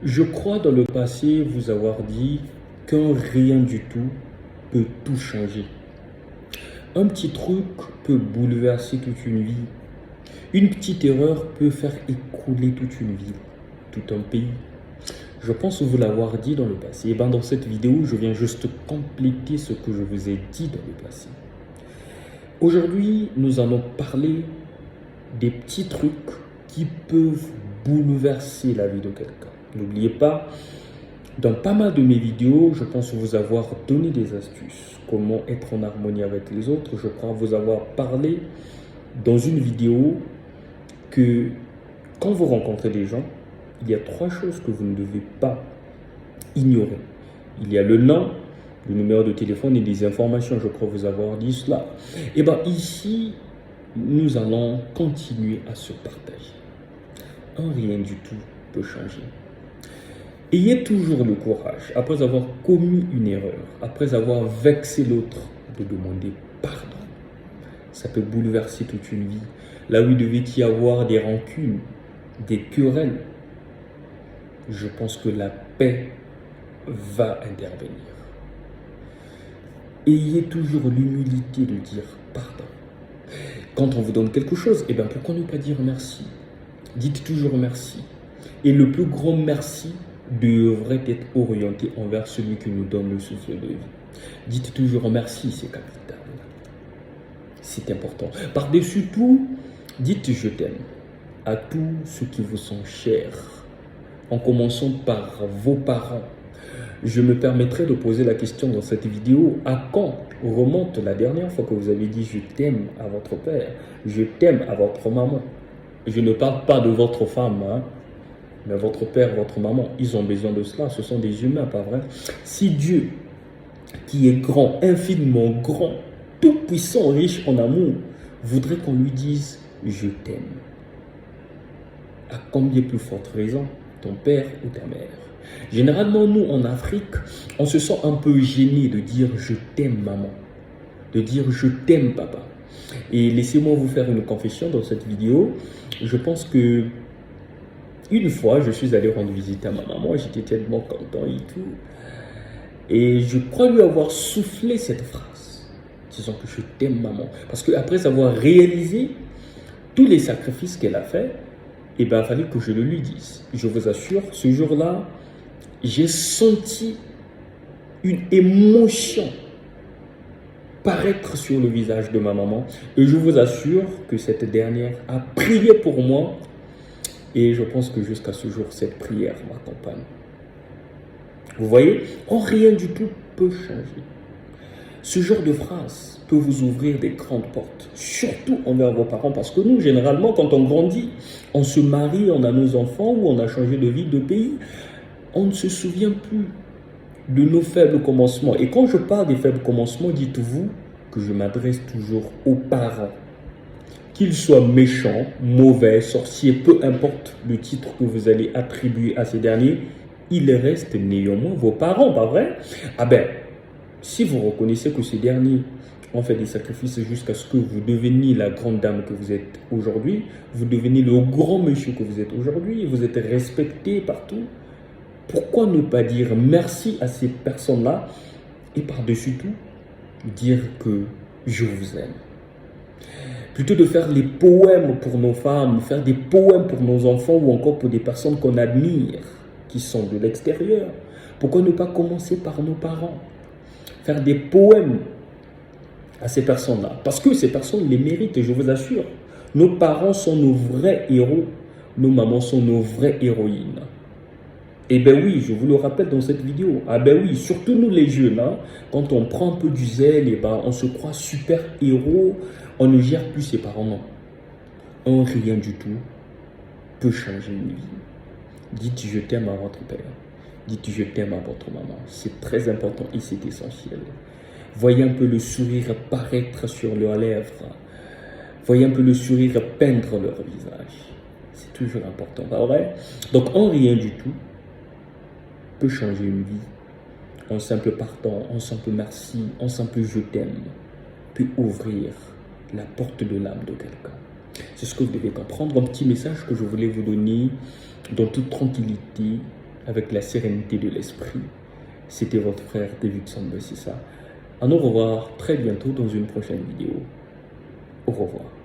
Je crois dans le passé vous avoir dit qu'un rien du tout peut tout changer. Un petit truc peut bouleverser toute une vie. Une petite erreur peut faire écrouler toute une ville, tout un pays. Je pense vous l'avoir dit dans le passé. Et bien dans cette vidéo, je viens juste compléter ce que je vous ai dit dans le passé. Aujourd'hui, nous allons parler des petits trucs qui peuvent bouleverser la vie de quelqu'un. N'oubliez pas, dans pas mal de mes vidéos, je pense vous avoir donné des astuces. Comment être en harmonie avec les autres. Je crois vous avoir parlé dans une vidéo que quand vous rencontrez des gens, il y a 3 choses que vous ne devez pas ignorer. Il y a le nom, le numéro de téléphone et des informations. Je crois vous avoir dit cela. Et bien ici, nous allons continuer à se partager. Un rien du tout peut changer. Ayez toujours le courage, après avoir commis une erreur, après avoir vexé l'autre, de demander pardon. Ça peut bouleverser toute une vie. Là où il devait y avoir des rancunes, des querelles, je pense que la paix va intervenir. Ayez toujours l'humilité de dire pardon. Quand on vous donne quelque chose, eh bien pourquoi ne pas dire merci? Dites toujours merci. Et le plus grand merci devrait être orienté envers celui qui nous donne le souffle de vie. Dites toujours merci, c'est capital. C'est important. Par-dessus tout, dites je t'aime à tous ceux qui vous sont chers, en commençant par vos parents. Je me permettrai de poser la question dans cette vidéo, à quand remonte la dernière fois que vous avez dit je t'aime à votre père, je t'aime à votre maman? Je ne parle pas de votre femme, mais votre père, votre maman, ils ont besoin de cela. Ce sont des humains, pas vrai? Si Dieu, qui est grand, infiniment grand, tout puissant, riche en amour, voudrait qu'on lui dise je t'aime, à combien plus forte raison ton père ou ta mère? Généralement, nous, en Afrique, on se sent un peu gêné de dire je t'aime maman, de dire je t'aime papa. Et laissez-moi vous faire une confession dans cette vidéo. Je pense que une fois, je suis allé rendre visite à ma maman, j'étais tellement content et tout. Et je crois lui avoir soufflé cette phrase, disant que je t'aime maman. Parce qu'après avoir réalisé tous les sacrifices qu'elle a fait, eh bien, il fallait que je le lui dise. Je vous assure, ce jour-là, j'ai senti une émotion paraître sur le visage de ma maman. Et je vous assure que cette dernière a prié pour moi. Et je pense que jusqu'à ce jour, cette prière m'accompagne. Vous voyez, rien du tout peut changer. Ce genre de phrase peut vous ouvrir des grandes portes, surtout envers vos parents, parce que nous, généralement, quand on grandit, on se marie, on a nos enfants ou on a changé de vie, de pays, on ne se souvient plus de nos faibles commencements. Et quand je parle des faibles commencements, dites-vous que je m'adresse toujours aux parents. Qu'ils soient méchants, mauvais, sorciers, peu importe le titre que vous allez attribuer à ces derniers, ils restent néanmoins vos parents, pas vrai? Ah ben, si vous reconnaissez que ces derniers ont fait des sacrifices jusqu'à ce que vous deveniez la grande dame que vous êtes aujourd'hui, vous devenez le grand monsieur que vous êtes aujourd'hui, vous êtes respecté partout, pourquoi ne pas dire merci à ces personnes-là et par-dessus tout, dire que je vous aime? Plutôt de faire les poèmes pour nos femmes, faire des poèmes pour nos enfants ou encore pour des personnes qu'on admire, qui sont de l'extérieur. Pourquoi ne pas commencer par nos parents? Faire des poèmes à ces personnes-là. Parce que ces personnes les méritent, je vous assure. Nos parents sont nos vrais héros. Nos mamans sont nos vraies héroïnes. Eh bien oui, je vous le rappelle dans cette vidéo. Ah ben oui, surtout nous les jeunes, quand on prend un peu du zèle, on se croit super héros, on ne gère plus ses parents, non. Rien du tout peut changer une vie. Dites je t'aime à votre père. Dites je t'aime à votre maman. C'est très important et c'est essentiel. Voyez un peu le sourire paraître sur leurs lèvres. Voyez un peu le sourire peindre leur visage. C'est toujours important, pas vrai? Donc rien du tout peut changer une vie. Un simple pardon, un simple merci, un simple je t'aime peut ouvrir la porte de l'âme de quelqu'un. C'est ce que vous devez comprendre. Un petit message que je voulais vous donner dans toute tranquillité avec la sérénité de l'esprit. C'était votre frère Davidson Bessissa. À nous revoir très bientôt dans une prochaine vidéo. Au revoir.